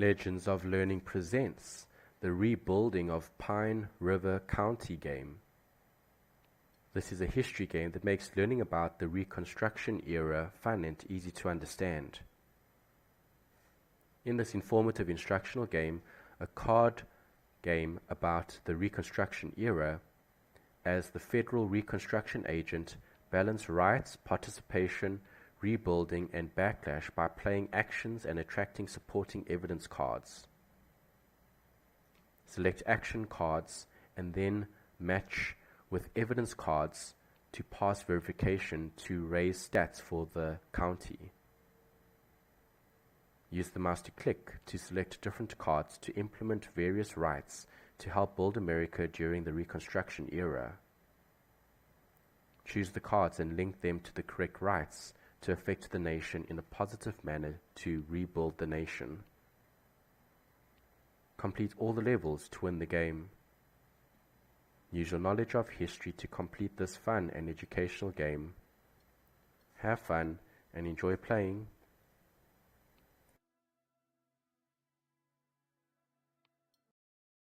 Legends of Learning presents the rebuilding of Pine River County game. This is a history game that makes learning about the Reconstruction era fun and easy to understand. In this informative instructional game, a card game about the Reconstruction era, as the Federal Reconstruction Agent, balance rights, participation, rebuilding, and backlash by playing actions and attracting supporting evidence cards. Select action cards and then match with evidence cards to pass verification to raise stats for the county. Use the mouse to click to select different cards to implement various rights to help build America during the Reconstruction era. Choose the cards and link them to the correct rights to affect the nation in a positive manner to rebuild the nation. Complete all the levels to win the game. Use your knowledge of history to complete this fun and educational game. Have fun and enjoy playing.